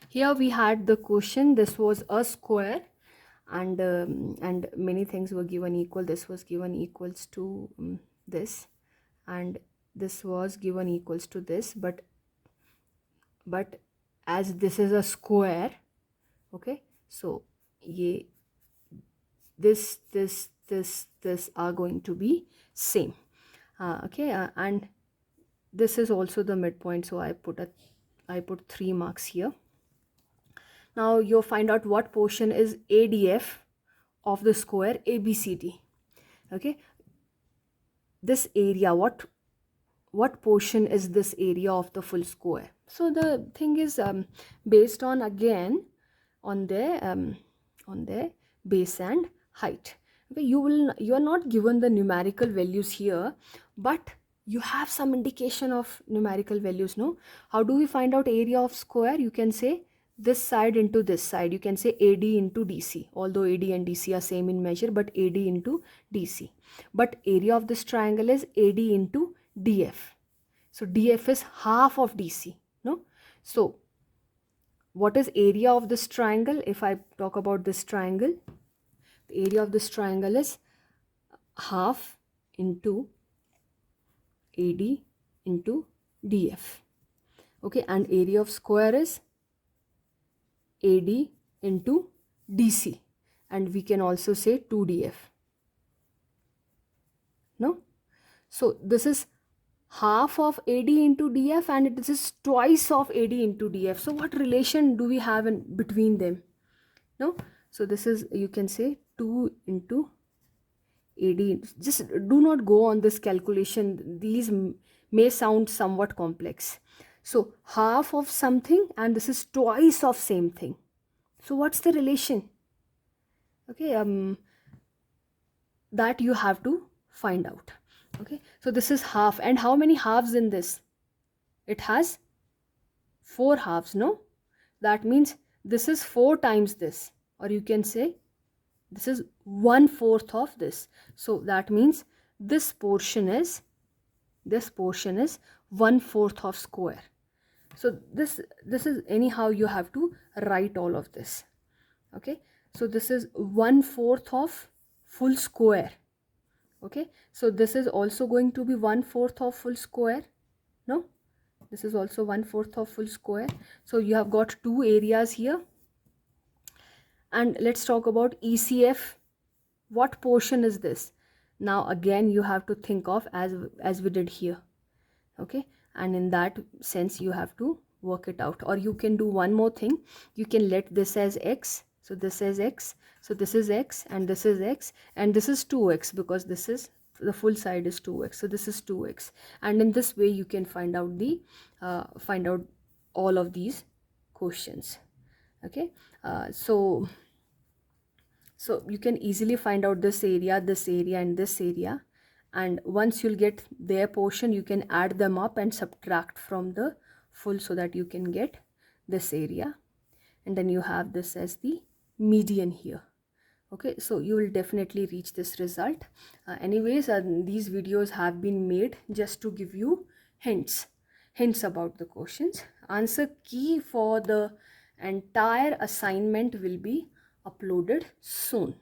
Here we had the question, this was a square, and many things were given equal. This was given equals to this, and this was given equals to this, but as this is a square, okay, so ye this are going to be same. Okay, and this is also the midpoint, so I put 3 marks here. Now you find out what portion is ADF of the square ABCD. Okay, this area, what portion is this area of the full square? So the thing is based on, again, on their base and height. Okay, you are not given the numerical values here, but you have some indication of numerical values, no? How do we find out area of square? You can say this side into this side. You can say AD into DC, although AD and DC are same in measure, but AD into DC. But area of this triangle is AD into DF. So DF is half of DC, no? So what is area of this triangle? If I talk about this triangle, the area of this triangle is half into AD into DF. Okay, and area of square is AD into DC, and we can also say 2DF. No? So this is half of AD into DF, and this is twice of AD into DF. So what relation do we have in between them? No? So this is, you can say 2 into AD. Just do not go on this calculation. These may sound somewhat complex. So half of something, and this is twice of same thing. So what's the relation? Okay, that you have to find out. Okay, so this is half, and how many halves in this? It has 4 halves, no? That means this is 4 times this, or you can say this is 1/4 of this. So that means this portion is 1/4 of square. So this is, anyhow you have to write all of this. Okay, so this is 1/4 of full square. Okay, so this is also going to be 1/4 of full square. No, this is also 1/4 of full square. So you have got 2 areas here. And let's talk about ECF. What portion is this? Now again you have to think of as we did here. Okay, and in that sense you have to work it out. Or you can do one more thing. You can let this as x. So this is x. So this is x, and this is x, and this is 2x, because this is the full side is 2x. So this is 2x, and in this way you can find out the all of these questions. Okay, so you can easily find out this area, and this area, and once you'll get their portion, you can add them up and subtract from the full, so that you can get this area, and then you have this as the median here. Okay, so you will definitely reach this result. Anyways, these videos have been made just to give you hints about the questions. Answer key for the entire assignment will be uploaded soon.